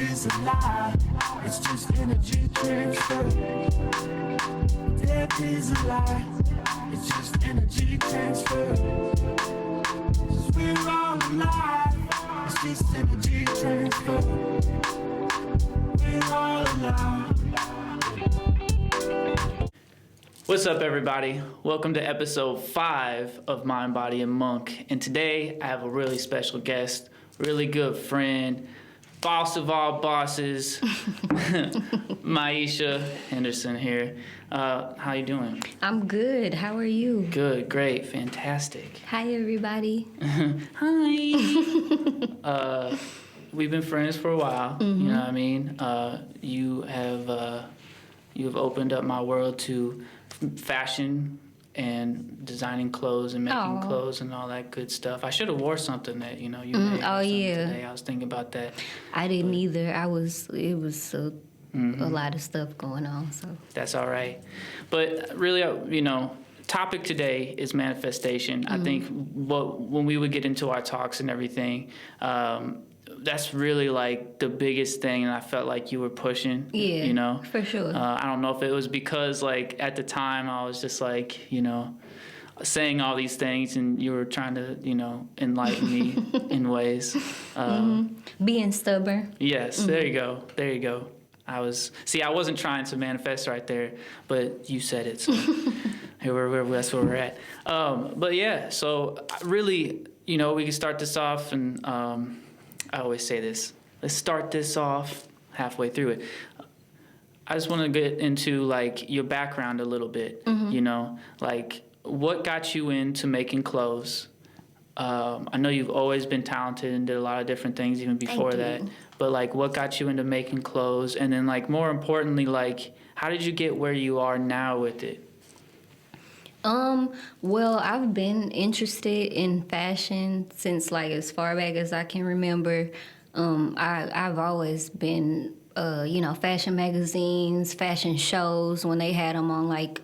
is a lie. It's just energy transfer. Death is a lie. It's just energy transfer. 'Cause we're all alive. It's just energy transfer. We're all alive. What's up, everybody? Welcome to episode 5 of Mind, Body, and Monkh. And today I have a really special guest, really good friend, boss of all bosses, Maisha Henderson here. How you doing? I'm good. How are you? Good, great, fantastic. Hi, everybody. Hi. We've been friends for a while. You know what I mean? You have opened up my world to fashion and designing clothes and making clothes and all that good stuff. I should have wore something that you made. Today. I was thinking about that. I didn't either. It was a lot of stuff going on. So that's all right. But really, topic today is manifestation. I think when we would get into our talks and everything, that's really like the biggest thing, and I felt like you were pushing. Yeah, for sure. I don't know if it was because like at the time I was just like saying all these things, and you were trying to enlighten me in ways. Being stubborn. Yes, there you go. I wasn't trying to manifest right there, but you said it. So that's where we're at. But yeah, so really, we can start this off, and I always say this. Let's start this off halfway through it. I just want to get into like your background a little bit. Like what got you into making clothes? I know you've always been talented and did a lot of different things even before that. But like what got you into making clothes? And then like more importantly, like how did you get where you are now with it? Well, I've been interested in fashion since like as far back as I can remember. I've always been, fashion magazines, fashion shows when they had them on like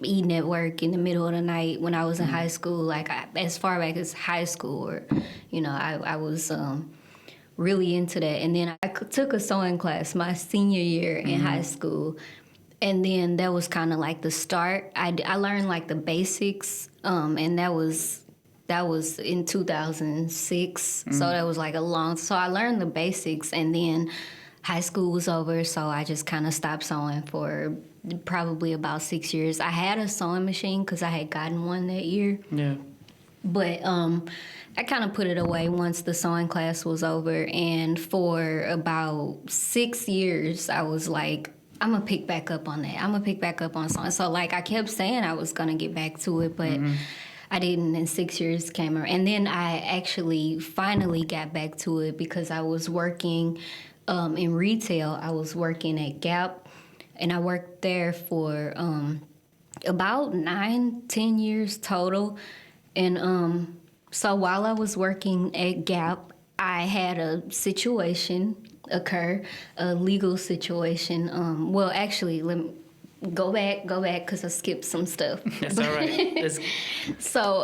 E! Network in the middle of the night when I was in high school. Like as far back as high school, or I was really into that. And then I took a sewing class my senior year in high school. And then that was kind of like the start. I learned like the basics, and that was in 2006. So that was like so I learned the basics, and then high school was over, so I just kind of stopped sewing for probably about 6 years. I had a sewing machine because I had gotten one that year. Yeah. But I kind of put it away once the sewing class was over, and for about 6 years, I was like, I'm going to pick back up on that. I'm going to pick back up on sewing. So, like, I kept saying I was going to get back to it, but I didn't, and 6 years came around. And then I actually finally got back to it because I was working in retail. I was working at Gap, and I worked there for about 9-10 years total. And so while I was working at Gap, I had a situation occur, a legal situation. Well, actually, let me go back because I skipped some stuff. That's all right. So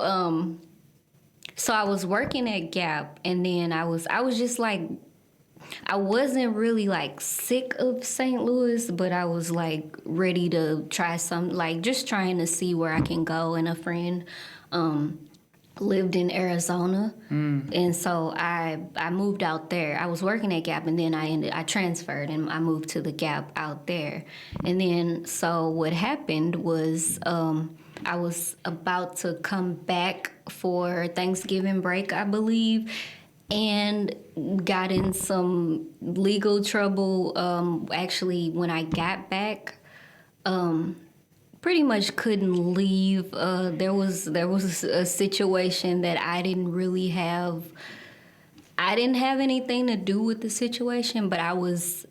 I was working at Gap, and then I was just like, I wasn't really like sick of St. Louis, but I was like ready to try some, like just trying to see where I can go. And a friend lived in Arizona, and so I moved out there. I was working at Gap, and then I transferred and I moved to the Gap out there. And then so what happened was I was about to come back for Thanksgiving break, I believe, and got in some legal trouble. Actually, when I got back, pretty much couldn't leave. There was a situation that I didn't have anything to do with the situation, but I was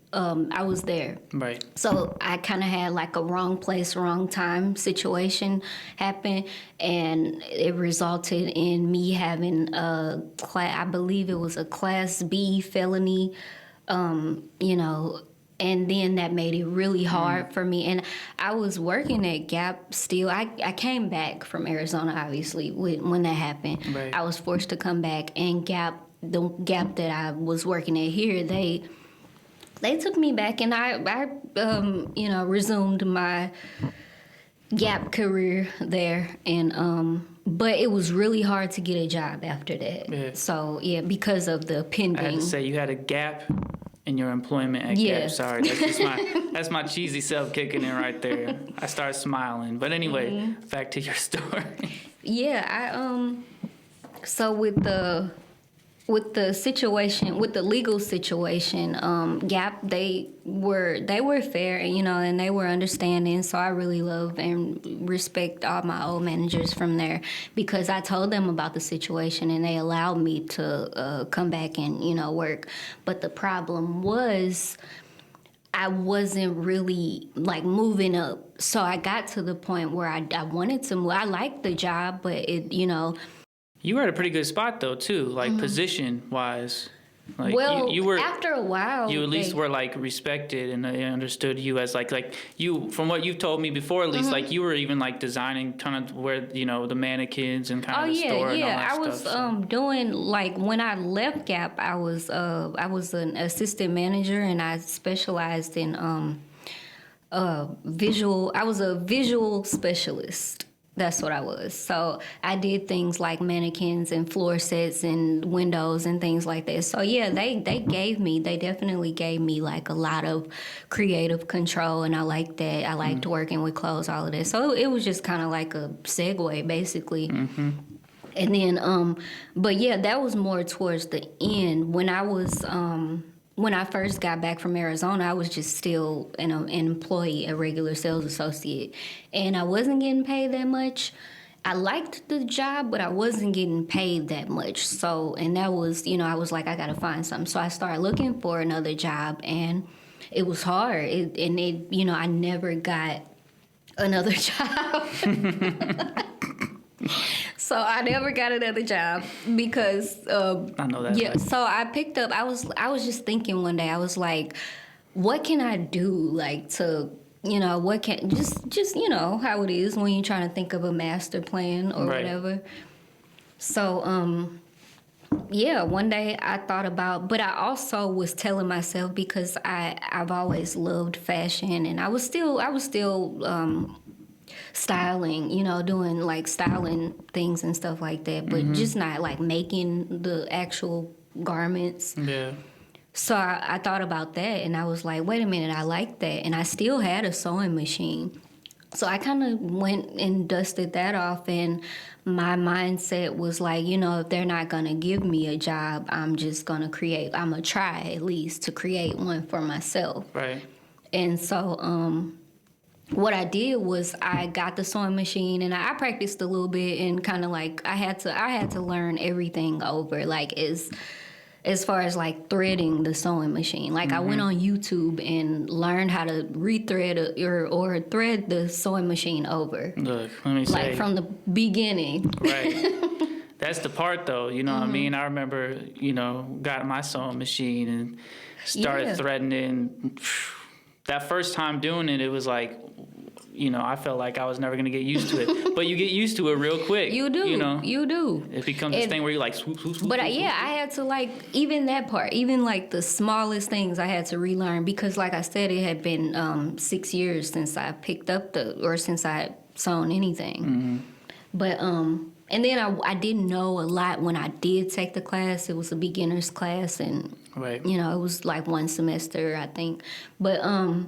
there. Right. So I kind of had like a wrong place, wrong time situation happen, and it resulted in me having I believe it was a Class B felony, and then that made it really hard for me. And I was working at Gap still. I came back from Arizona, obviously, when that happened. Right. I was forced to come back, and the Gap that I was working at here, they they took me back, and I resumed my Gap career there, and but it was really hard to get a job after that. Yeah. So yeah, because of the pending. I had to say you had a gap in your employment at Yeah. Gap. Sorry, that's my cheesy self kicking in right there. I started smiling, but anyway, back to your story. Yeah, so with the situation, with the legal situation, Gap, they were fair, and they were understanding. So I really love and respect all my old managers from there, because I told them about the situation and they allowed me to come back and work. But the problem was, I wasn't really like moving up. So I got to the point where I wanted to move. I liked the job, but You were at a pretty good spot though too, like position wise. Like well, you were after a while, you at least were like respected, and they understood you as like you, from what you've told me before, at least like you were even like designing kind of where the mannequins and kind of the store and all that I was stuff. doing, like, when I left Gap, I was an assistant manager, and I specialized in visual. I was a visual specialist. That's what I was. So I did things like mannequins and floor sets and windows and things like that. So yeah, they definitely gave me like a lot of creative control, and I liked that. I liked working with clothes, all of that. So it was just kind of like a segue, basically. Mm-hmm. And then, but yeah, that was more towards the end. When I first got back from Arizona, I was just still an employee, a regular sales associate, and I wasn't getting paid that much. I liked the job, but I wasn't getting paid that much. So, and that was, I was like, I got to find something. So I started looking for another job, and it was hard. I never got another job. So I never got another job because I know that. yeah. Like, So I picked up. I was just thinking one day. I was like, what can I do? Like to what can just how it is when you're trying to think of a master plan or right. whatever. So yeah, one day I thought about, but I also was telling myself, because I've always loved fashion, and I was still styling, doing like styling things and stuff like that, but just not like making the actual garments. Yeah. So I thought about that, and I was like, wait a minute, I like that. And I still had a sewing machine. So I kind of went and dusted that off, and my mindset was like, if they're not going to give me a job, I'm just going to I'm going to try at least to create one for myself. Right. And so, what I did was I got the sewing machine, and I practiced a little bit, and kind of like I had to learn everything over, like as far as like threading the sewing machine. Like I went on YouTube and learned how to rethread or thread the sewing machine over. Look, let me say, like from the beginning. Right. That's the part though, what I mean? I remember, got my sewing machine and started threading it, and that first time doing it, it was like, I felt like I was never going to get used to it. But you get used to it real quick. You do. You do. It becomes this thing where you like swoop, swoop, swoop. But swoop, swoop. I had to like, even that part, even like the smallest things I had to relearn, because like I said, it had been 6 years since I picked up since I had sewn anything. Mm-hmm. But, and then I didn't know a lot when I did take the class. It was a beginner's class, and right. it was like one semester, I think. But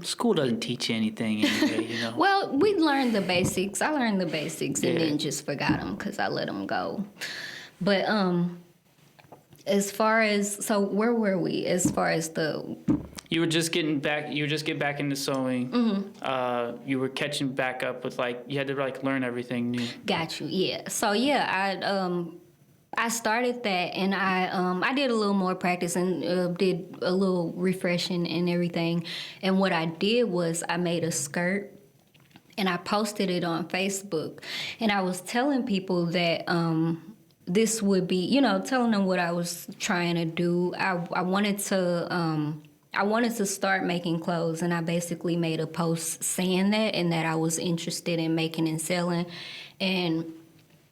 school doesn't teach you anything anyway, Well, we learned the basics. I learned the basics, and Yeah. then just forgot them because I let them go. But as far as, so where were we? As far as You were just getting back. You were just getting back into sewing. Mm-hmm. You were catching back up with you had to learn everything new. Got you. Yeah. So yeah, I started that, and I did a little more practice and did a little refreshing and everything. And what I did was I made a skirt, and I posted it on Facebook, and I was telling people that this would be, telling them what I was trying to do. I wanted to start making clothes, and I basically made a post saying that, and that I was interested in making and selling. And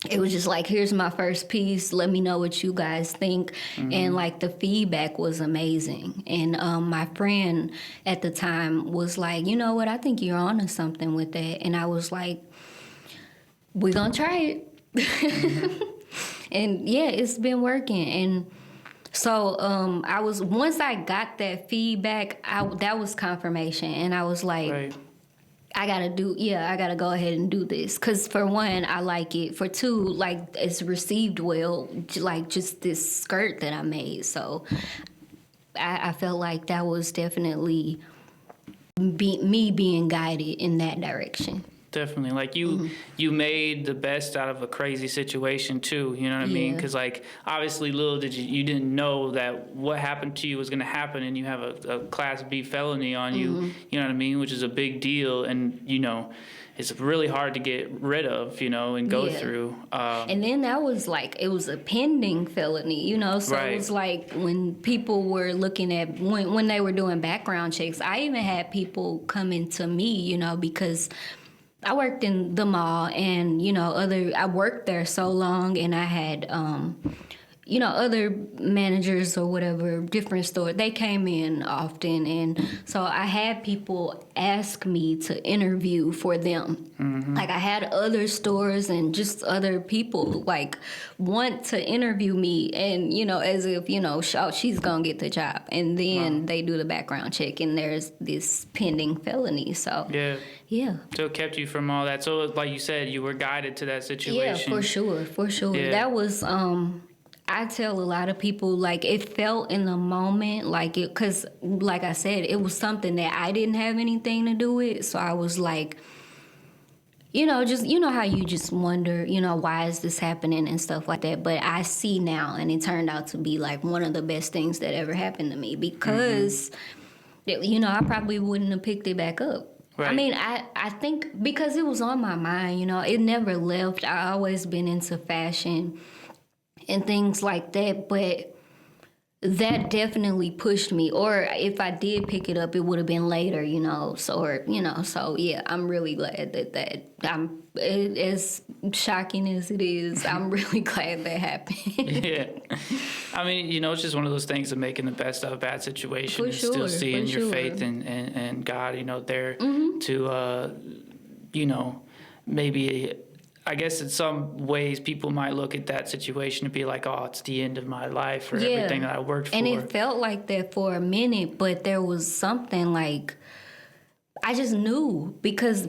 it was just like, here's my first piece. Let me know what you guys think. And like the feedback was amazing. And my friend at the time was like, you know what, I think you're onto something with that. And I was like, we're gonna try it. And yeah, it's been working. And so once I got that feedback, that was confirmation. And I was like, Right. I gotta go ahead and do this. Cause for one, I like it. For two, like it's received well, like just this skirt that I made. So I felt like that was definitely me being guided in that direction. Definitely. Like you made the best out of a crazy situation too. You know what I mean? Because like obviously little did you didn't know that what happened to you was going to happen, and you have a Class B felony on you. You know what I mean? Which is a big deal, and you know it's really hard to get rid of. You know, and go through. And then that was like, it was a pending felony, you know, so Right. It was like when people were looking at, when they were doing background checks, I even had people coming to me, you know, because I worked in the mall, and you know, I worked there so long, and I had you know, other managers or whatever, different stores, they came in often. And so I had people ask me to interview for them. Like I had other stores and just other people like want to interview me, and, you know, as if, you know, she's going to get the job. And then they do the background check, and there's this pending felony. So, yeah. So it kept you from all that. So like you said, you were guided to that situation. Yeah, for sure. Yeah. That was, I tell a lot of people, like, it felt in the moment, like it, because, like I said, it was something that I didn't have anything to do with. So I was like, you know, just, you know how you just wonder, you know, why is this happening and stuff like that. But I see now, and it turned out to be like one of the best things that ever happened to me, because, you know, I probably wouldn't have picked it back up. Right. I mean, I think because it was on my mind, you know, it never left. I always been into fashion and things like that, but that definitely pushed me. Or if I did pick it up, it would have been later, you know. So yeah, I'm really glad as shocking as it is, I'm really glad that happened. Yeah. I mean, you know, it's just one of those things of making the best of a bad situation, and sure, still seeing for your sure. faith and God, you know, there to, you know, maybe, I guess in some ways people might look at that situation and be like, oh, it's the end of my life for everything that I worked for. And it felt like that for a minute, but there was something like, I just knew because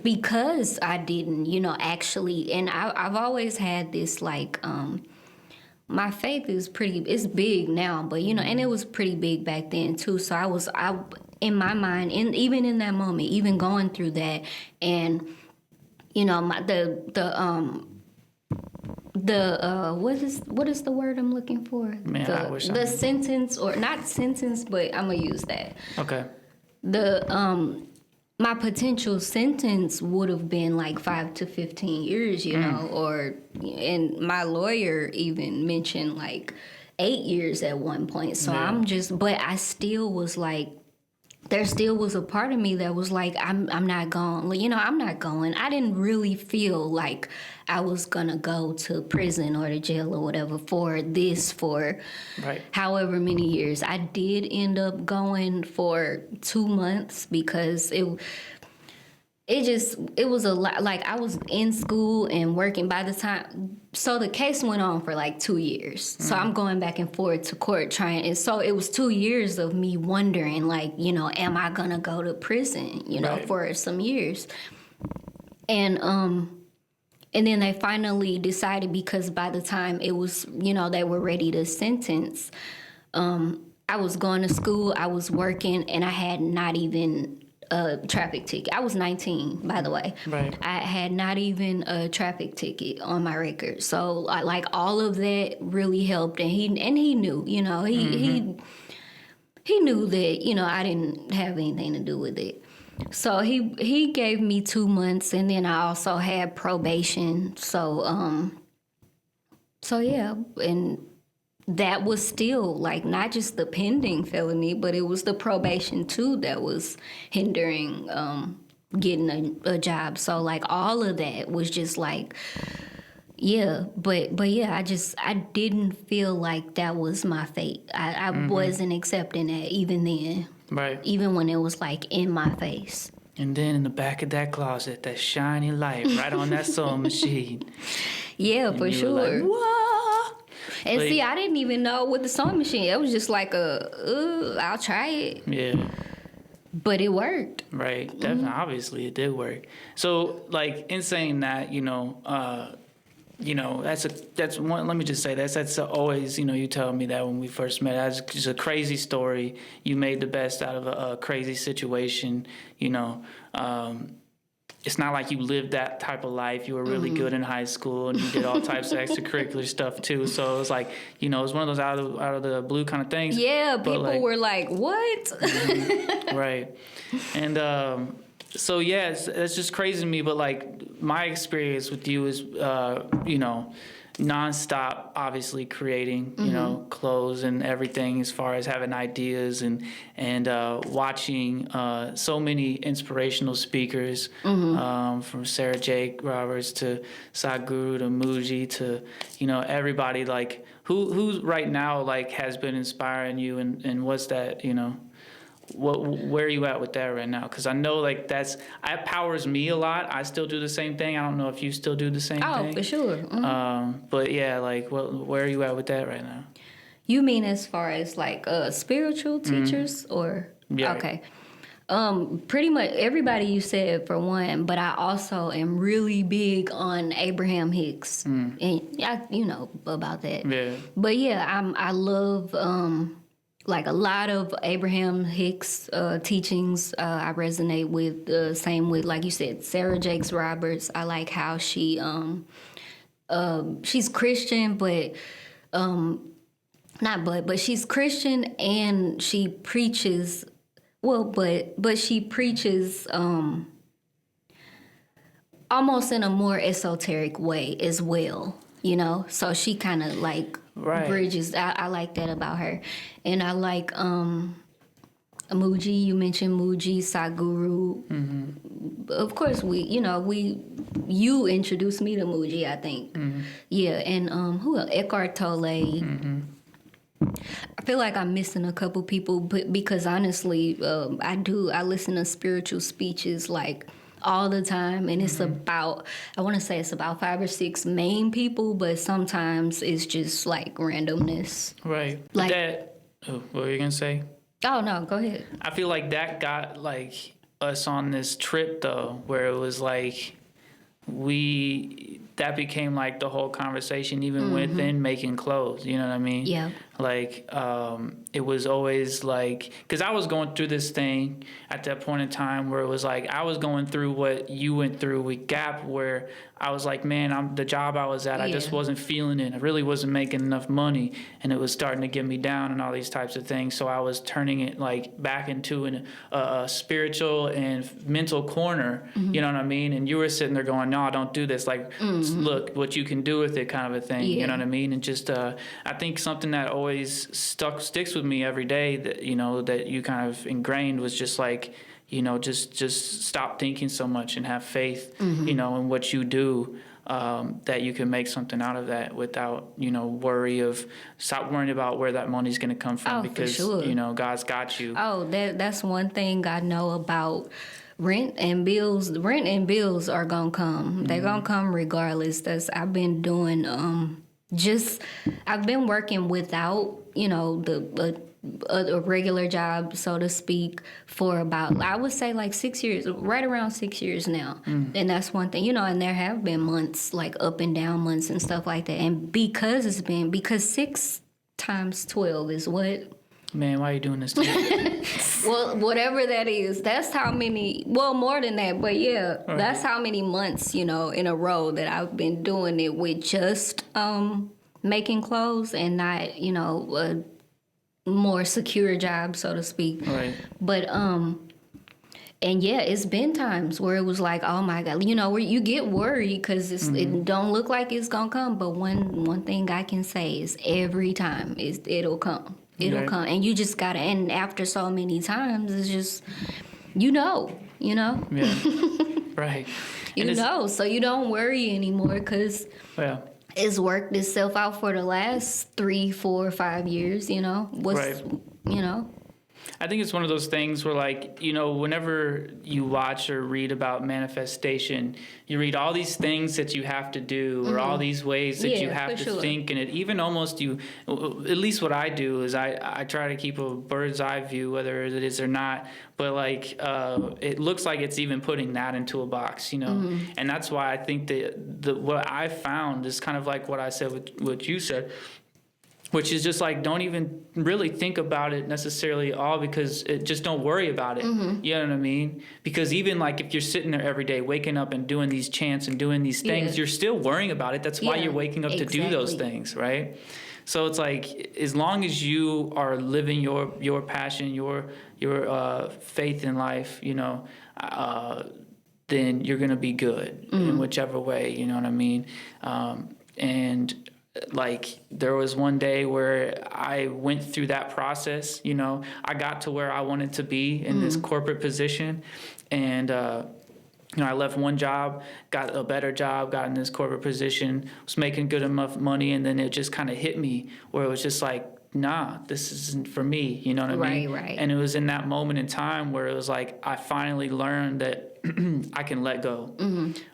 I didn't, you know, actually, and I've always had this like, my faith is it's big now, but you know, and it was pretty big back then too. So I in my mind, and even in that moment, even going through that, and you know, what is the word I'm looking for? Man, I wish the sentence, or not sentence, but I'm gonna use that. Okay. My potential sentence would have been like 5 to 15 years, you know, and my lawyer even mentioned like 8 years at one point. So but I still was like, there still was a part of me that was like, I'm not going. You know, I'm not going. I didn't really feel like I was going to go to prison or to jail or whatever for however many years. I did end up going for 2 months because it was a lot. Like, I was in school and working by the time. So the case went on for like 2 years. So I'm going back and forth to court trying. And so it was 2 years of me wondering, like, you know, am I going to go to prison, you know, for some years? And then they finally decided, because by the time it was, you know, they were ready to sentence, I was going to school, I was working, and I had not even a traffic ticket. I was 19, by the way. Right. I had not even a traffic ticket on my record. So, like, all of that really helped. And he knew, you know, he knew that, you know, I didn't have anything to do with it. So he gave me 2 months, and then I also had probation. So yeah, and that was still like not just the pending felony, but it was the probation too that was hindering getting a job. So like all of that was just like Yeah, but yeah, I didn't feel like that was my fate. I wasn't accepting that even then, Right. even when it was like in my face. And then in the back of that closet, that shiny light right on that sewing machine. Yeah, And for you were sure. like, "Whoa!" And But- see, I didn't even know with the sewing machine. It was just like I'll try it, Yeah. but it worked. Right. Definitely. Obviously, it did work. So, like, in saying that, that's one. Let me just say that's always, you tell me that when we first met. That's just a crazy story. You made the best out of a crazy situation. It's not like you lived that type of life. You were really good in high school, and you did all types of extracurricular stuff too. So it was like, it's one of those out of the blue kind of things. Yeah, But, people like, were like, "What?" right. And so yeah, it's just crazy to me. But like my experience with you is, nonstop, obviously creating, clothes and everything, as far as having ideas and watching so many inspirational speakers, from Sarah Jake Roberts to Sadhguru to Muji to, everybody. Like who right now like has been inspiring you, and what's that, where are you at with that right now? Because I know like that powers me a lot. I still do the same thing. I don't know if you still do the same thing. Oh, for sure. But yeah, like where are you at with that right now? You mean as far as like spiritual teachers or Yeah. Okay. Pretty much everybody you said for one, but I also am really big on Abraham Hicks, and you know about that. Yeah. But yeah, I love like a lot of Abraham Hicks teachings. I resonate with. Same with, like you said, Sarah Jakes Roberts. I like how she's Christian, but but she's Christian and she preaches. Well, but she preaches almost in a more esoteric way as well, So she kind of like bridges. I like that about her, and I like Muji. You mentioned Muji, Sadhguru. Mm-hmm. Of course, you introduced me to Muji, I think. Mm-hmm. Yeah, and who else? Eckhart Tolle. Mm-hmm. I feel like I'm missing a couple people, but because honestly, I listen to spiritual speeches like all the time, and it's about, I want to say it's about 5 or 6 main people, but sometimes it's just like randomness. Right. Like what were you gonna say? Oh no, go ahead. I feel like that got like us on this trip though, where it was like that became like the whole conversation, even within making clothes. You know what I mean? Yeah. Like it was always like, because I was going through this thing at that point in time where it was like I was going through what you went through with Gap, where I was like, man, the job I was at, I just wasn't feeling it. I really wasn't making enough money, and it was starting to get me down and all these types of things. So I was turning it like back into a spiritual and mental corner. You know what I mean? And you were sitting there going, no, don't do this. Like, look what you can do with it, kind of a thing. You know what I mean? And just I think something that always sticks with me every day that that you kind of ingrained was just like, just stop thinking so much and have faith, in what you do, that you can make something out of that without, stop worrying about where that money's going to come from, because, for sure. God's got you. Oh, that's one thing I know about rent and bills. Rent and bills are going to come. They're going to come regardless. I've been doing, I've been working without, a regular job, so to speak, for about, I would say like 6 years, right around 6 years now. And that's one thing, and there have been months, like up and down months and stuff like that. And because 6 times 12 is what? Man, why are you doing this to me? Well, whatever that is, that's how many, well, more than that, but yeah, that's how many months, in a row that I've been doing it with just making clothes and not, a more secure job, so to speak. Right. But, and yeah, it's been times where it was like, oh my God, where you get worried because it don't look like it's going to come. But one thing I can say is every time it'll come. It'll come. And you just got to, and after so many times, it's just, Yeah. Right. So you don't worry anymore because, it's worked itself out for the last 3, 4, 5 years, you know. Right. You know. I think it's one of those things where, like, you know, whenever you watch or read about manifestation, you read all these things that you have to do, or all these ways that you have to think, and it even almost at least what I do is I try to keep a bird's eye view, whether it is or not, but like it looks like it's even putting that into a box, you know, and that's why I think that what I found is kind of like what I said with what you said, which is just like, don't even really think about it necessarily all, because just don't worry about it. You know what I mean? Because even like if you're sitting there every day, waking up and doing these chants and doing these things, you're still worrying about it. That's why you're waking up to do those things, right? So it's like, as long as you are living your passion, your faith in life, you know, then you're going to be good in whichever way, you know what I mean? And like, there was one day where I went through that process, you know, I got to where I wanted to be in this corporate position, and you know, I left one job, got a better job, got in this corporate position, was making good enough money, and then it just kind of hit me where it was just like, nah, this isn't for me, you know what I mean? Right. And it was in that moment in time where it was like, I finally learned that I can let go,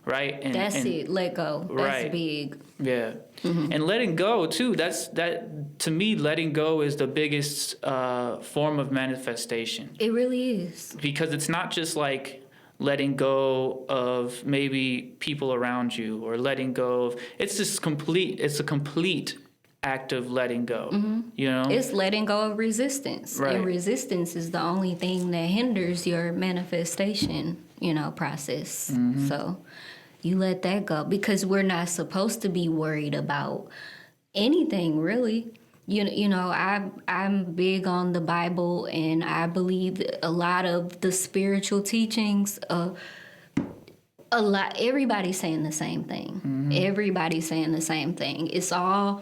right? And That's it, let go. That's big. Yeah. And letting go too, that to me, letting go is the biggest form of manifestation. It really is. Because it's not just like letting go of maybe people around you, or letting go of, it's a complete act of letting go, you know? It's letting go of resistance. Right. And resistance is the only thing that hinders your manifestation, you know, process. So you let that go, because we're not supposed to be worried about anything, really. You know, I'm big on the Bible, and I believe a lot of the spiritual teachings, everybody's saying the same thing. Everybody's saying the same thing. It's all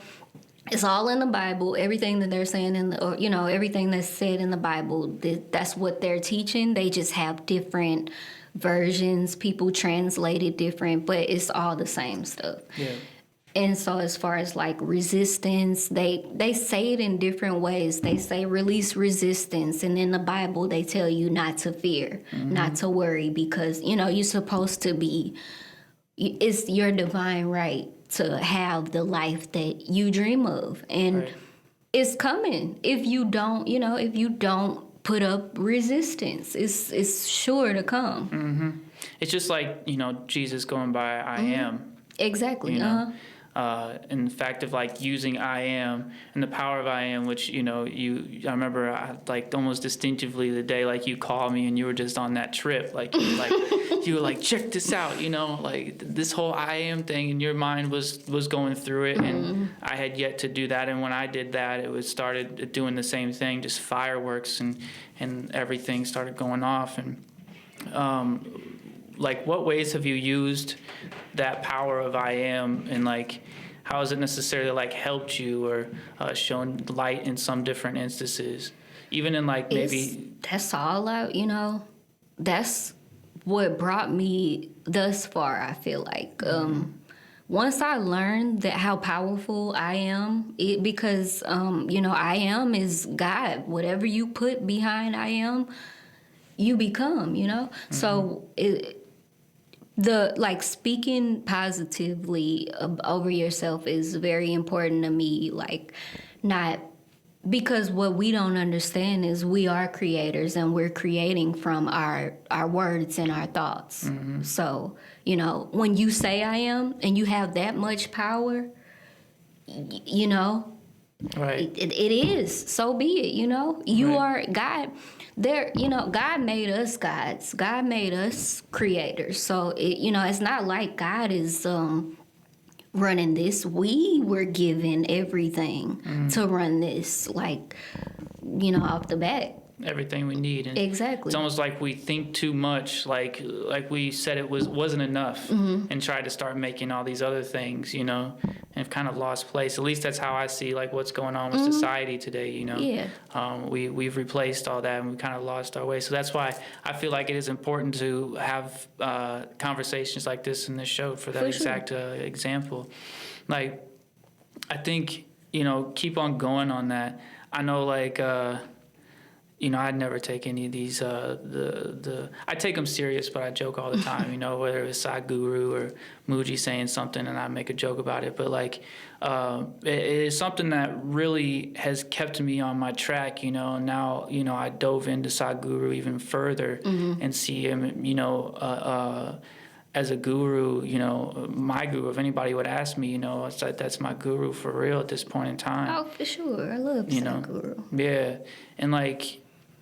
in the Bible. Everything that they're saying everything that's said in the Bible, that's what they're teaching. They just have different versions. People translate it different, but it's all the same stuff. Yeah. And so as far as like resistance, they say it in different ways. They say release resistance, and in the Bible they tell you not to fear, not to worry, because, you know, you're supposed to be, it's your divine right to have the life that you dream of. And it's coming if you don't put up resistance. It's sure to come. It's just like, you know, Jesus going by I am. Exactly. You know? And the fact of like using I am and the power of I am, which, you know, I remember like almost distinctively the day like you called me and you were just on that trip, like you were like, check this out, you know, like this whole I am thing in your mind was going through it, and I had yet to do that. And when I did that, it was started doing the same thing, just fireworks and everything started going off. And like, what ways have you used that power of I am, and like, how has it necessarily like helped you or shown light in some different instances, even in like maybe? That's all out, you know. That's what brought me thus far. I feel like once I learned that how powerful I am, because you know, I am is God. Whatever you put behind I am, you become. You know, so the like speaking positively over yourself is very important to me. Like, not because what we don't understand is we are creators, and we're creating from our words and our thoughts. So, you know, when you say I am and you have that much power, you know, Right. it is. So be it, you know. You are God. There, you know, God made us gods. God made us creators. So, you know, it's not like God is running this. We were given everything to run this, like, you know, off the bat. Everything we need. And Exactly. it's almost like we think too much, like we said it wasn't enough, and tried to start making all these other things, you know, and have kind of lost place. At least that's how I see like what's going on with society today, you know. Yeah. We've replaced all that, and we kind of lost our way. So that's why I feel like it is important to have conversations like this in this show for that exact example. Like, I think, keep on going on that. I know, like, I'd never take any of these, I take them serious, but I joke all the time, whether it's Sadhguru or Muji saying something and I make a joke about it. But, like, it is something that really has kept me on my track, Now, I dove into Sadhguru even further and see him, as a guru, my guru. If anybody would ask me, it's like that's my guru for real at this point in time. Oh, for sure. I love Sadhguru. Yeah. And, like,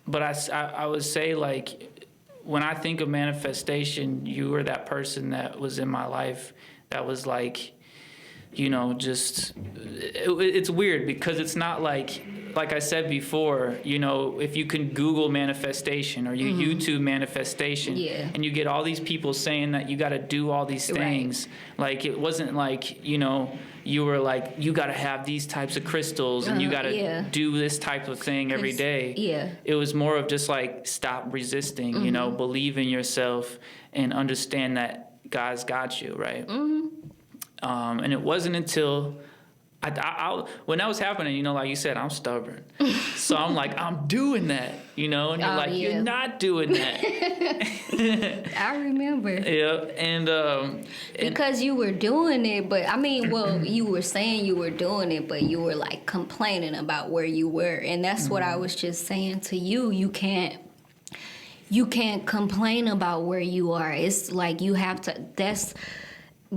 but I would say, like, when I think of manifestation, you were that person that was in my life that was, like, just it's weird because it's not like I said before, if you can Google manifestation or you YouTube manifestation and you get all these people saying that you got to do all these things, like it wasn't like, you were like, you got to have these types of crystals and you got to do this type of thing every day. Yeah. It was more of just like, stop resisting, believe in yourself and understand that God's got you, right? And it wasn't until when that was happening, like you said, I'm stubborn. So I'm like, I'm doing that, and you're like, you're not doing that. I remember. Yeah, and because you were doing it, but I mean, well, you were saying you were doing it, but you were like complaining about where you were, and that's what I was just saying to you. You can't complain about where you are. It's like you have to. That's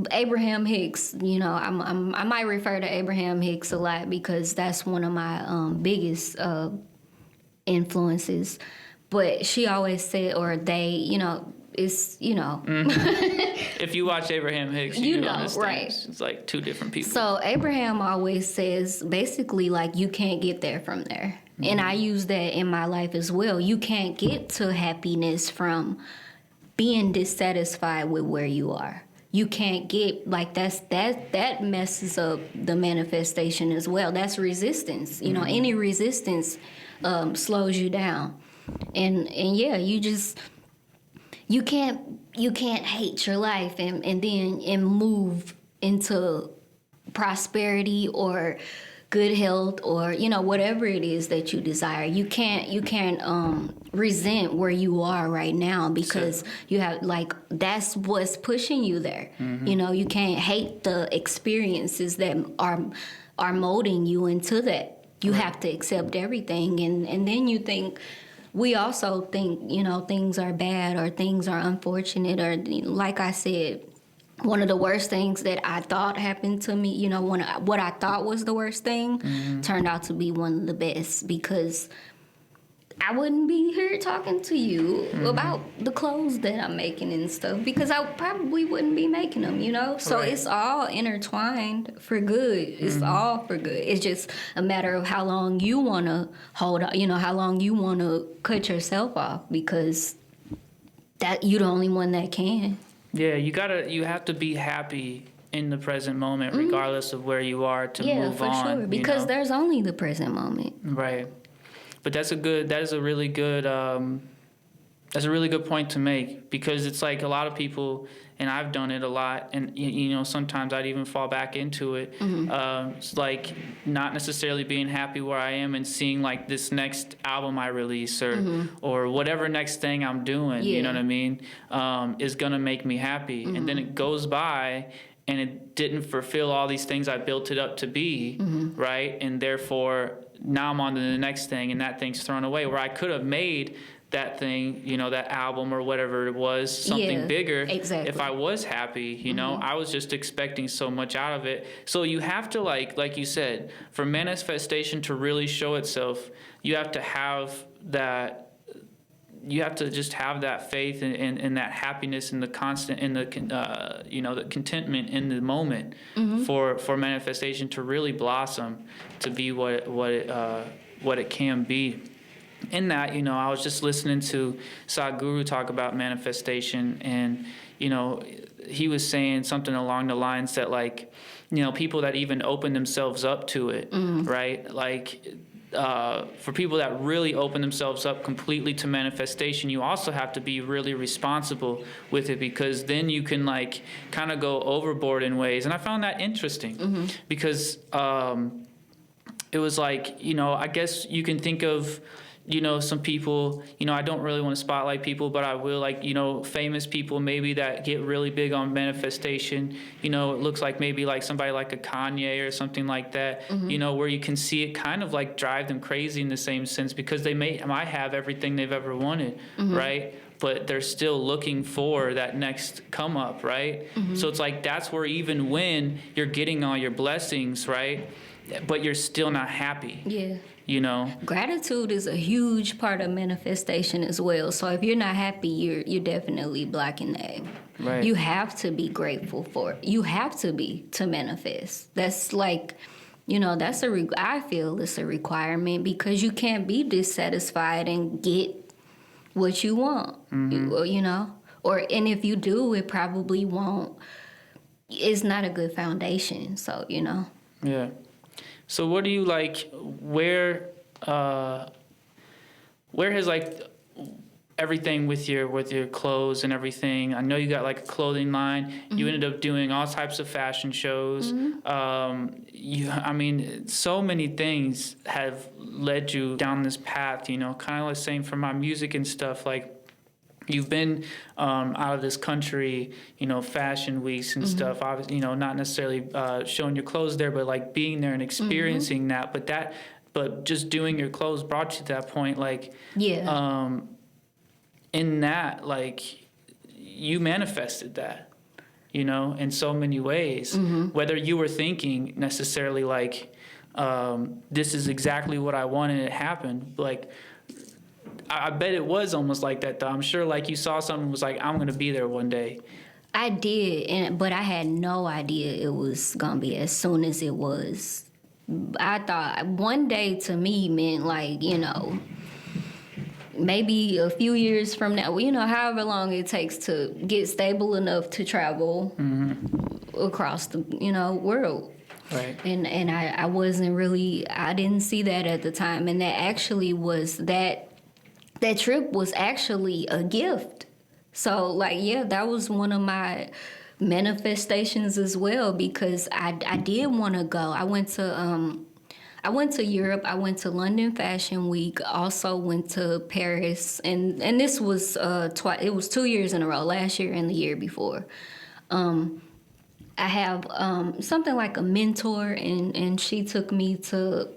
Abraham Hicks, I might refer to Abraham Hicks a lot because that's one of my biggest influences. But she always said, or they, it's, If you watch Abraham Hicks, you know, understand. Right? It's like two different people. So Abraham always says, basically, like, you can't get there from there. Mm-hmm. And I use that in my life as well. You can't get to happiness from being dissatisfied with where you are. You can't get, like, that messes up the manifestation as well. That's resistance. Any resistance slows you down. And yeah, you can't hate your life and move into prosperity or good health or whatever it is that you desire. You can't resent where you are right now because you have, like, that's what's pushing you there. Mm-hmm. You can't hate the experiences that are molding you into that. You have to accept everything, and then you think. We also think, things are bad or things are unfortunate or, like I said, one of the worst things that I thought happened to me, what I thought was the worst thing turned out to be one of the best because I wouldn't be here talking to you about the clothes that I'm making and stuff because I probably wouldn't be making them, So It's all intertwined for good. It's all for good. It's just a matter of how long you want to hold on, how long you want to cut yourself off because that you're the only one that can. Yeah, you have to be happy in the present moment regardless of where you are to move on. Yeah, for sure, because there's only the present moment. Right. But that is a really good point to make because it's like a lot of people, and I've done it a lot, and sometimes I'd even fall back into it. It's like not necessarily being happy where I am and seeing like this next album I release or whatever next thing I'm doing, you know what I mean, is gonna make me happy, and then it goes by. And it didn't fulfill all these things I built it up to be, right? And therefore, now I'm on to the next thing, and that thing's thrown away. Where I could have made that thing, that album or whatever it was, something bigger. Exactly. If I was happy, I was just expecting so much out of it. So you have to, like you said, for manifestation to really show itself, you have to have that. You have to just have that faith and that happiness and the constant and the the contentment in the moment for manifestation to really blossom to be what it can be. In that, I was just listening to Sadhguru talk about manifestation, and he was saying something along the lines that, like, people that even open themselves up to it, right? Like, for people that really open themselves up completely to manifestation, you also have to be really responsible with it, because then you can like kind of go overboard in ways. And I found that interesting because it was like, you know, I guess you can think of, you know, some people, you know, I don't really want to spotlight people, but I will, like, you know, famous people maybe that get really big on manifestation. You know, it looks like maybe like somebody like a Kanye or something like that, you know, where you can see it kind of like drive them crazy in the same sense, because they might have everything they've ever wanted, right? But they're still looking for that next come up, right? So it's like, that's where even when you're getting all your blessings, right, but you're still not happy. Yeah. You know, gratitude is a huge part of manifestation as well. So if you're not happy, you're definitely blocking that. Right. You have to be grateful for it. You have to be to manifest. That's like, you know, I feel it's a requirement, because you can't be dissatisfied and get what you want. You know, and if you do, it probably won't. It's not a good foundation. So, you know. Yeah. So what do you like, where has like everything with your clothes and everything? I know you got like a clothing line. You ended up doing all types of fashion shows. I mean, so many things have led you down this path, you know, kind of like saying for my music and stuff, like, you've been out of this country, you know, fashion weeks and stuff. Obviously, you know, not necessarily showing your clothes there, but like being there and experiencing that. But just doing your clothes brought you to that point. Like, in that, like, you manifested that, you know, in so many ways. Whether you were thinking necessarily like, this is exactly what I wanted, it happened. Like, I bet it was almost like that, though. I'm sure, like, you saw something, was like, I'm gonna be there one day. I did, but I had no idea it was gonna be as soon as it was. I thought one day to me meant, like, you know, maybe a few years from now, you know, however long it takes to get stable enough to travel across the, you know, world. Right. And I wasn't really, I didn't see that at the time, and that actually was that trip was actually a gift. So, like, yeah, that was one of my manifestations as well, because I did want to go. I went to Europe. I went to London Fashion Week. Also went to Paris, and this was it was 2 years in a row, last year and the year before. I have something like a mentor, and she took me to.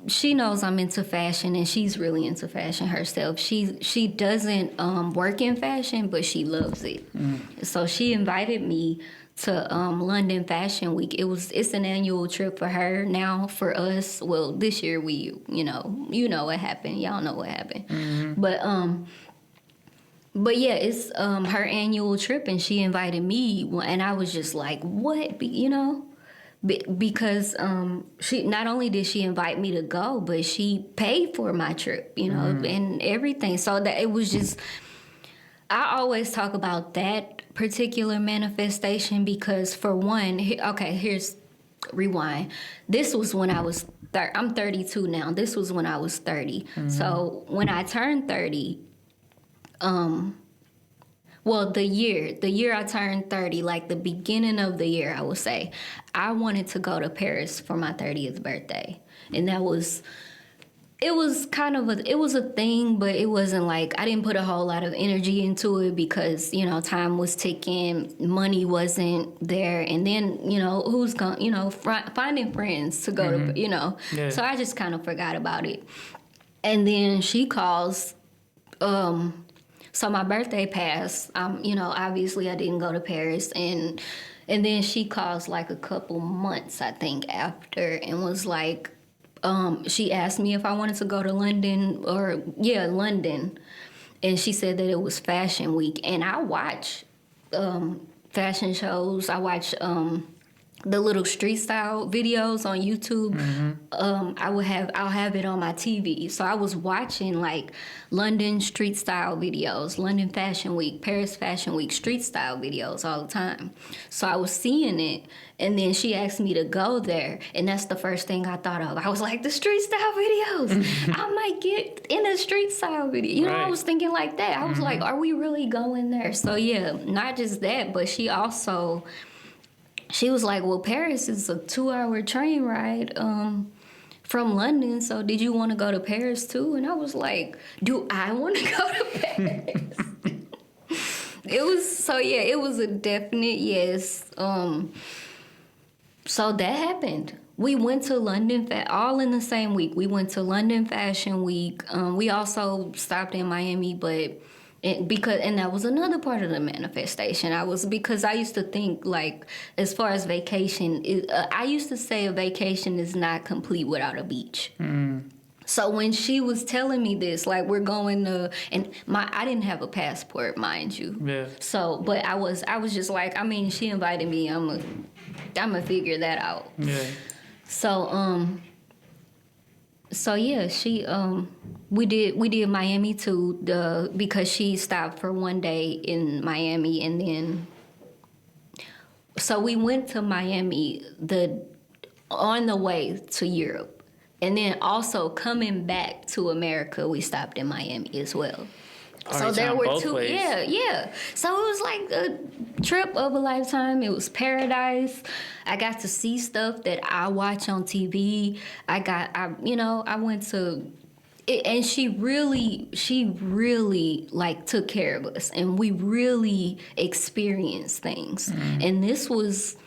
She knows I'm into fashion, and she's really into fashion herself. She doesn't work in fashion, but she loves it. So she invited me to London Fashion Week. It's an annual trip for her. Now for us, well, this year you know what happened. Y'all know what happened. But yeah, it's her annual trip, and she invited me, and I was just like, what, you know? Because she not only did she invite me to go, but she paid for my trip, you know, and everything. So that it was just, I always talk about that particular manifestation, because for one, here's rewind. This was when I was I'm 32 now. This was when I was 30. So when I turned 30, well, the year I turned 30, like the beginning of the year, I would say, I wanted to go to Paris for my 30th birthday. And it was a thing, but it wasn't like, I didn't put a whole lot of energy into it, because, you know, time was ticking, money wasn't there. And then, you know, who's going, you know, finding friends to go to, you know. Yeah. So I just kind of forgot about it. And then she calls, so my birthday passed. You know, obviously I didn't go to Paris, and then she calls like a couple months, I think, after, and was like, she asked me if I wanted to go to London, London, and she said that it was Fashion Week, and I watch fashion shows. I watch the little street style videos on YouTube. I'll have it on my TV. So I was watching like London street style videos, London Fashion Week, Paris Fashion Week, street style videos all the time. So I was seeing it, and then she asked me to go there, and that's the first thing I thought of. I was like, the street style videos. I might get in a street style video. You know, I was thinking like that. I was like, are we really going there? So yeah, not just that, but she was like, well, Paris is a 2-hour train ride from London, so did you want to go to Paris too? And I was like, do I want to go to Paris? It was a definite yes. So that happened. We went to London, all in the same week. We went to London Fashion Week. We also stopped in Miami, but that was another part of the manifestation. Because I used to think, like, as far as vacation, I used to say a vacation is not complete without a beach. So when she was telling me this, like, we're going to, and I didn't have a passport, mind you. Yeah. So, but I was just like, I mean, she invited me. I'm gonna figure that out. Yeah. So yeah, we did Miami too, because she stopped for one day in Miami, and then so we went to Miami on the way to Europe, and then also coming back to America, we stopped in Miami as well. So there were two, ways. yeah. So it was like a trip of a lifetime. It was paradise. I got to see stuff that I watch on TV. I went to, and she really like took care of us, and we really experienced things. And this was,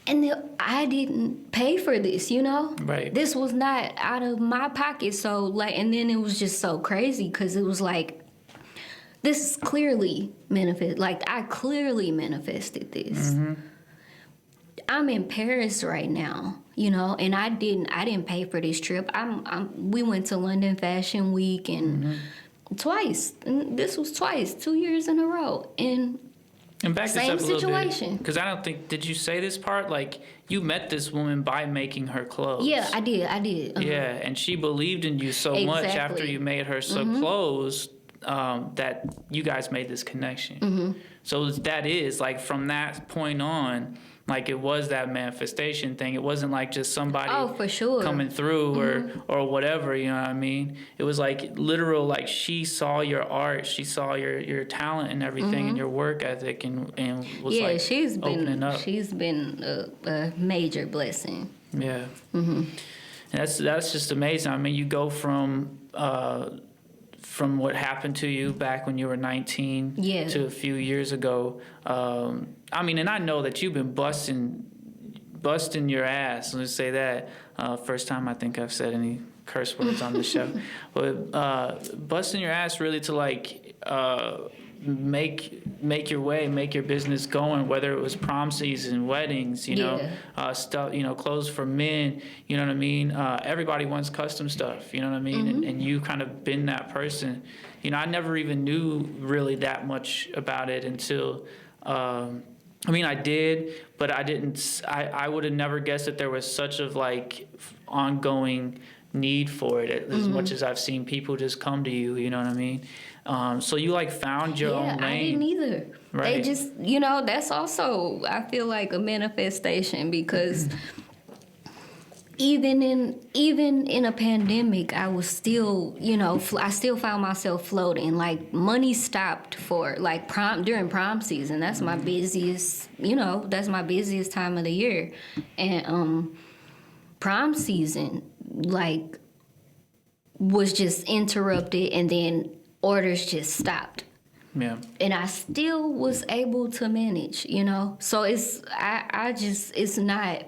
I didn't pay for this, you know? Right. This was not out of my pocket. So like, and then it was just so crazy because it was like, this is clearly manifest. Like, I clearly manifested this. I'm in Paris right now, you know, and I didn't pay for this trip. We went to London Fashion Week and twice. And this was twice, 2 years in a row. And back same this up a little situation. Because I don't think, did you say this part? Like, you met this woman by making her clothes. Yeah, I did. Yeah, and she believed in you so much after you made her clothes that you guys made this connection. So that is, like, from that point on, like, it was that manifestation thing. It wasn't like just somebody for sure. coming through or whatever, you know what I mean? It was like literal, like, she saw your art, she saw your talent and everything and your work ethic and was like opening up. She's been a major blessing. Yeah. And that's just amazing. I mean, you go from what happened to you back when you were 19 to a few years ago. I mean, and I know that you've been busting your ass. Let's say that. First time I think I've said any curse words on the show. But busting your ass really to, like, make your way, make your business going, whether it was prom season, weddings, you know, stuff, you know, clothes for men, you know what I mean? Everybody wants custom stuff, you know what I mean? And you kind of been that person. You know, I never even knew really that much about it until, I mean, I did, but I would have never guessed that there was such of, like, ongoing need for it, as much as I've seen people just come to you, you know what I mean? So you, like, found your own lane. I didn't either. Right. They just, you know, that's also, I feel like, a manifestation because even in a pandemic, I was still, you know, I still found myself floating. Like, money stopped for, like, during prom season. That's my busiest, you know, that's my busiest time of the year. And prom season, like, was just interrupted, and then orders just stopped. Yeah. And I still was able to manage, you know? So it's not,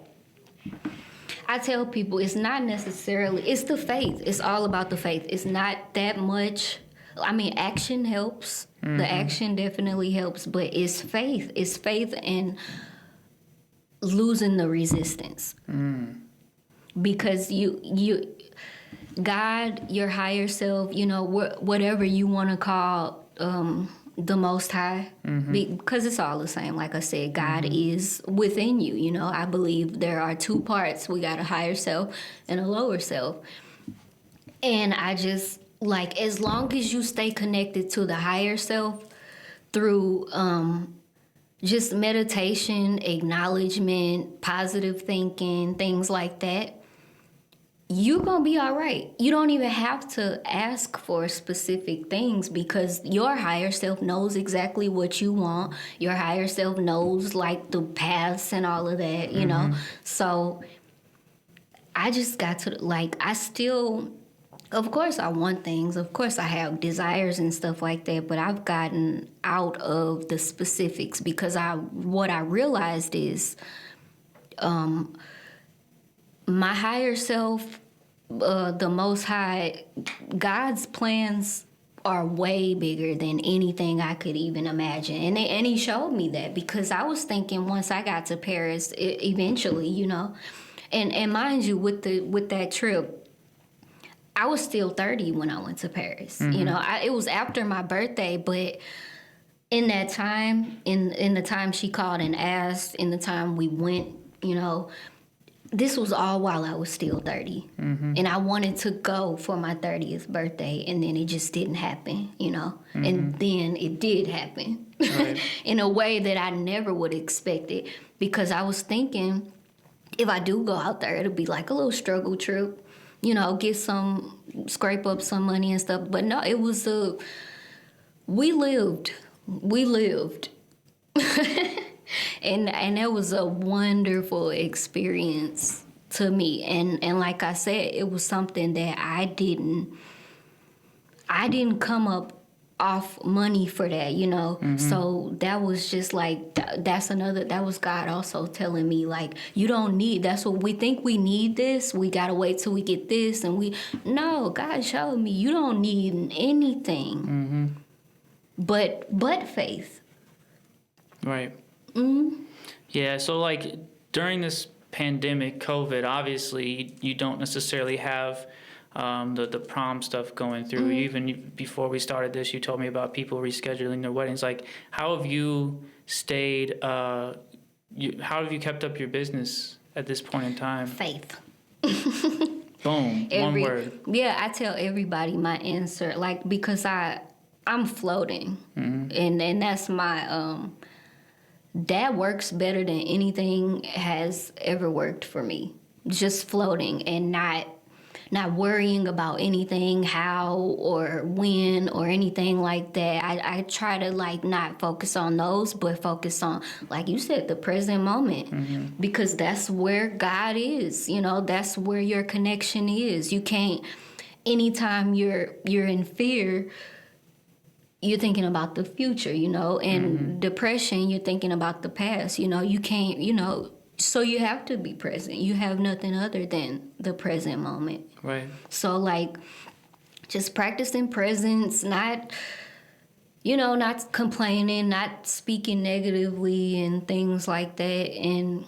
I tell people it's not necessarily, it's the faith. It's all about the faith. It's not that much, I mean, action helps. The action definitely helps, but it's faith. It's faith and losing the resistance. Because you God, your higher self, you know, whatever you want to call the Most High, because it's all the same. Like I said, God is within you. You know, I believe there are two parts. We got a higher self and a lower self. And I just, like, as long as you stay connected to the higher self through just meditation, acknowledgement, positive thinking, things like that, you're going to be all right. You don't even have to ask for specific things because your higher self knows exactly what you want. Your higher self knows, like, the paths and all of that, you know? So I just got to, like, I still, of course I want things. Of course I have desires and stuff like that, but I've gotten out of the specifics because what I realized is my higher self, the Most High, God's plans are way bigger than anything I could even imagine. And he showed me that because I was thinking once I got to Paris, eventually, you know, and mind you, with that trip, I was still 30 when I went to Paris. You know, it was after my birthday, but in that time, in the time she called and asked, in the time we went, you know, this was all while I was still 30. And I wanted to go for my 30th birthday, and then it just didn't happen, you know. And then it did happen in a way that I never would expect it, because I was thinking if I do go out there, it'll be like a little struggle trip, you know, scrape up some money and stuff. But no, it was we lived. And it was a wonderful experience to me. And like I said, it was something that I didn't come up off money for that, you know. So that was just like, that was God also telling me, like, you don't need, that's what we think we need this, we gotta wait till we get this, and no, God showed me you don't need anything but faith. Right. Yeah, so like during this pandemic, COVID, obviously you don't necessarily have the prom stuff going through. Even before we started this, you told me about people rescheduling their weddings. Like, how have you stayed, how have you kept up your business at this point in time? Faith. Boom, one word. Yeah, I tell everybody my answer, like, because I'm floating. And that's my... that works better than anything has ever worked for me. Just floating and not worrying about anything, how or when or anything like that. I try to, like, not focus on those, but focus on, like you said, the present moment. Because that's where God is, you know, that's where your connection is. You can't, anytime you're in fear, you're thinking about the future, you know, and depression, you're thinking about the past, you know, you can't, you know, so you have to be present. You have nothing other than the present moment. Right. So, like, just practicing presence, not, you know, not complaining, not speaking negatively and things like that, and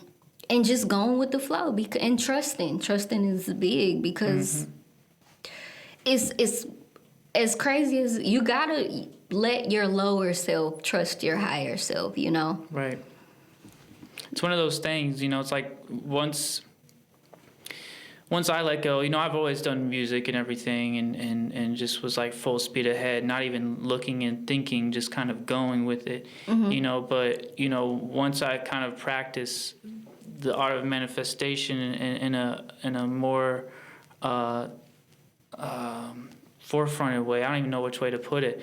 just going with the flow, and trusting. Trusting is big because it's as crazy as, you gotta let your lower self trust your higher self, you know? Right. It's one of those things, you know, it's like once I let go, you know, I've always done music and everything and just was like full speed ahead, not even looking and thinking, just kind of going with it, you know, but, you know, once I kind of practice the art of manifestation in a more forefronted way, I don't even know which way to put it,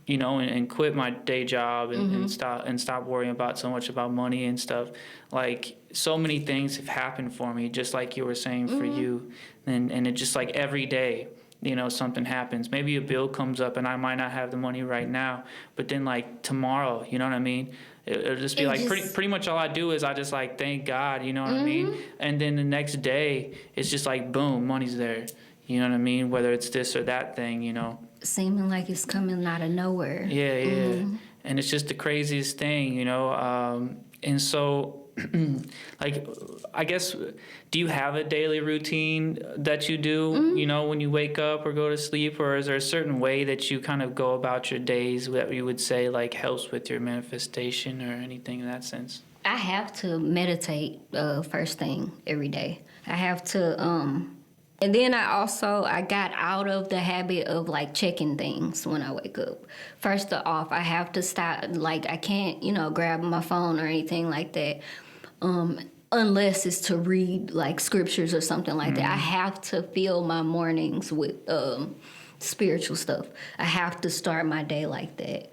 you know, and quit my day job and stop worrying about so much about money and stuff. Like, so many things have happened for me, just like you were saying for you, and it just, like, every day, you know, something happens. Maybe a bill comes up and I might not have the money right now, but then, like, tomorrow, you know what I mean? It'll just be like, pretty much all I do is I just, like, thank God, you know what I mean? And then the next day, it's just like, boom, money's there. You know what I mean? Whether it's this or that thing, you know. Seeming like it's coming out of nowhere. Yeah. And it's just the craziest thing, you know. And so like, I guess, do you have a daily routine that you do, you know, when you wake up or go to sleep, or is there a certain way that you kind of go about your days that you would say like helps with your manifestation or anything in that sense? I have to meditate first thing every day. I have to, and then I got out of the habit of like checking things when I wake up. First off, I have to stop, like I can't, you know, grab my phone or anything like that. Unless it's to read like scriptures or something like that. I have to fill my mornings with spiritual stuff. I have to start my day like that.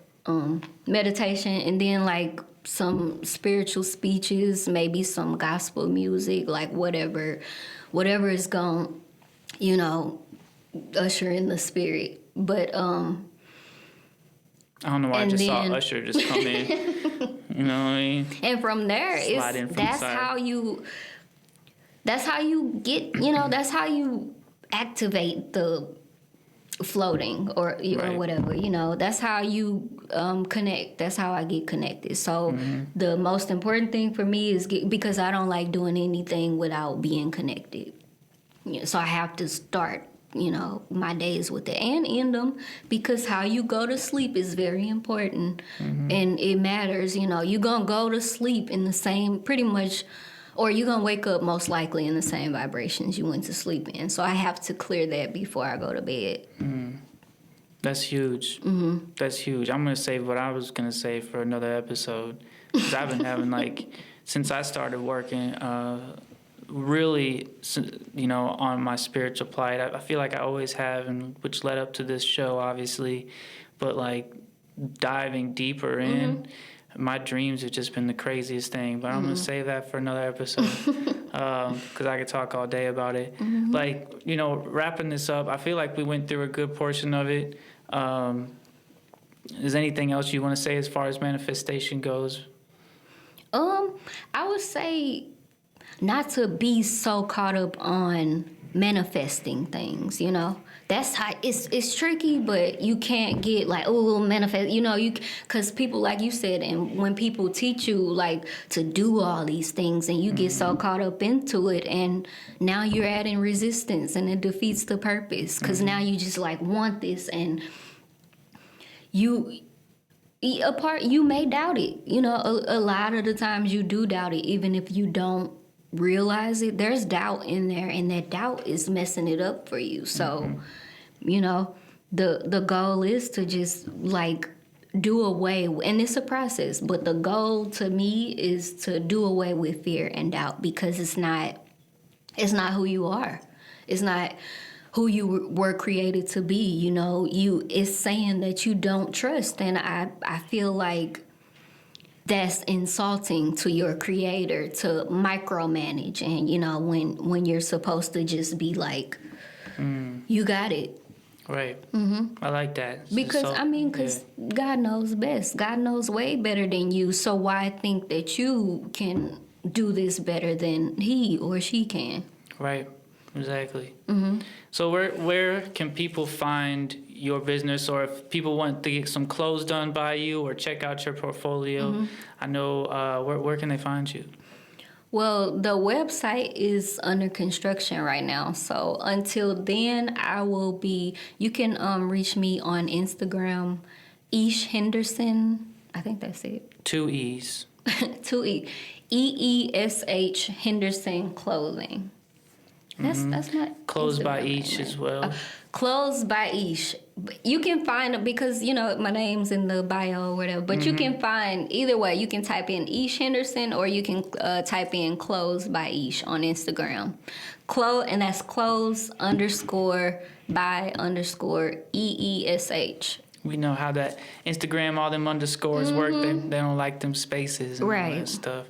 Meditation, and then like some spiritual speeches, maybe some gospel music, like whatever is going, you know, usher in the spirit. But I don't know why I just saw Usher just come in. You know what I mean? And from there, that's how you get, you know, that's how you activate the floating or whatever, you know. That's how you connect. That's how I get connected. So the most important thing for me is because I don't like doing anything without being connected. You know, so I have to start, you know, my days with it and end them, because how you go to sleep is very important and it matters. You know, you're gonna go to sleep in the same pretty much, or you're gonna wake up most likely in the same vibrations you went to sleep in. So I have to clear that before I go to bed. That's huge. That's huge. I'm gonna save what I was gonna say for another episode, because I've been having like, since I started working, really, you know, on my spiritual plight. I feel like I always have, and which led up to this show, obviously. But like diving deeper in, my dreams have just been the craziest thing. But I'm gonna save that for another episode, because I could talk all day about it. Like, you know, wrapping this up, I feel like we went through a good portion of it. Is anything else you want to say as far as manifestation goes? I would say not to be so caught up on manifesting things, you know. That's how it's tricky, but you can't get like, oh, manifest, you know, because people, like you said, and when people teach you like to do all these things and you get so caught up into it, and now you're adding resistance and it defeats the purpose, because now you just like want this, and you may doubt it, you know. A lot of the times you do doubt it, even if you don't realize it. There's doubt in there, and that doubt is messing it up for you. So, you know, the goal is to just like do away, and it's a process, but the goal to me is to do away with fear and doubt, because it's not who you are. It's not who you were created to be. You know, it's saying that you don't trust, and I feel like that's insulting to your creator to micromanage, and you know, when you're supposed to just be like, you got it. Right. I like that. Because because God knows best. God knows way better than you. So why think that you can do this better than he or she can? Right. Exactly. So where can people find your business, or if people want to get some clothes done by you or check out your portfolio? I know, where can they find you? Well, the website is under construction right now. So until then, you can reach me on Instagram, Eesh Henderson. I think that's it. 2 E's. 2 E. EESH Henderson Clothing. That's not Clothes by Instagram Eesh name, as well. Clothes by Eesh. You can find it because, you know, my name's in the bio or whatever. But you can find either way. You can type in Eesh Henderson, or you can type in Clothes by Eesh on Instagram. And that's clothes _by EESH. We know how that Instagram, all them underscores work. They don't like them spaces and all that stuff.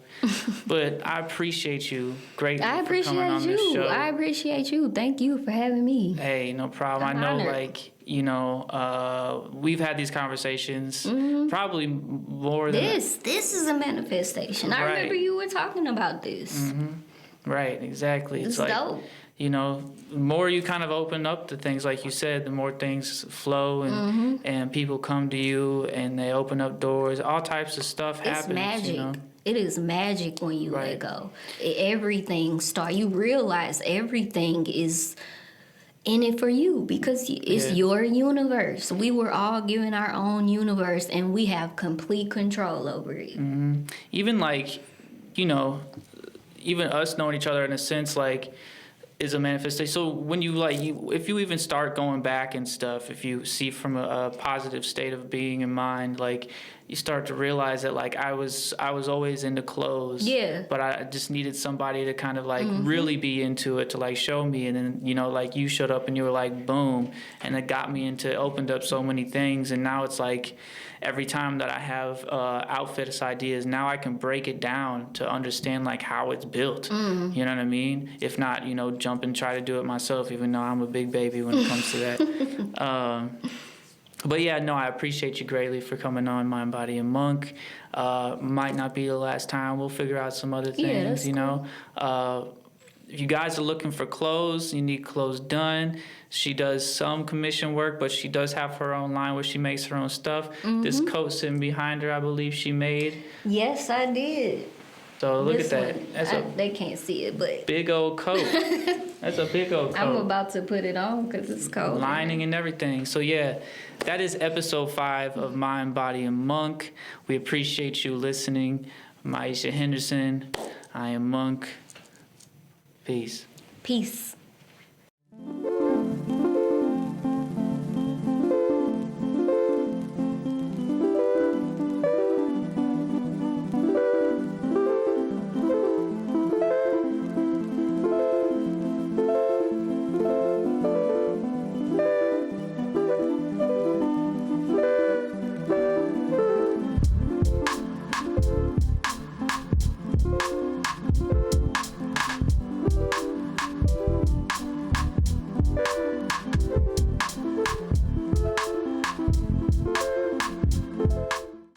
But I appreciate you greatly for coming on this show. I appreciate you. Thank you for having me. Hey, no problem. I know, honored. like, you know, we've had these conversations probably more than... This is a manifestation. I remember you were talking about this. Right, exactly. It's like, dope. you know, the more you kind of open up to things, like you said, the more things flow and people come to you and they open up doors. All types of stuff happens. It's magic. You know? It is magic when you Right. let go. Everything start. You realize everything is in it for you because it's Yeah. your universe. We were all given our own universe, and we have complete control over it. Even like, you know, even us knowing each other in a sense, like, is a manifestation. So when you like, if you even start going back and stuff, if you see from a positive state of being in mind, like, you start to realize that like I was always into clothes, Yeah. but I just needed somebody to kind of like really be into it, to like show me. And then, you know, like you showed up and you were like, boom, and it got me into, opened up so many things. And now it's like every time that I have outfits ideas, now I can break it down to understand like how it's built. You know what I mean? If not, you know, jump and try to do it myself, even though I'm a big baby when it comes to that. But yeah, no, I appreciate you greatly for coming on Mind, Body, and Monk. Might not be the last time. We'll figure out some other things, Yeah, that's you know. If you guys are looking for clothes, you need clothes done. She does some commission work, but she does have her own line where she makes her own stuff. This coat sitting behind her, I believe she made. Yes, I did. So look This at that. one, That's they can't see it, but a big old coat. That's a big old coat. I'm about to put it on because it's cold. Lining and everything. So yeah, that is episode 5 of Mind, Body, and Monk. We appreciate you listening. Maisha Henderson. I am Monk. Peace. Peace.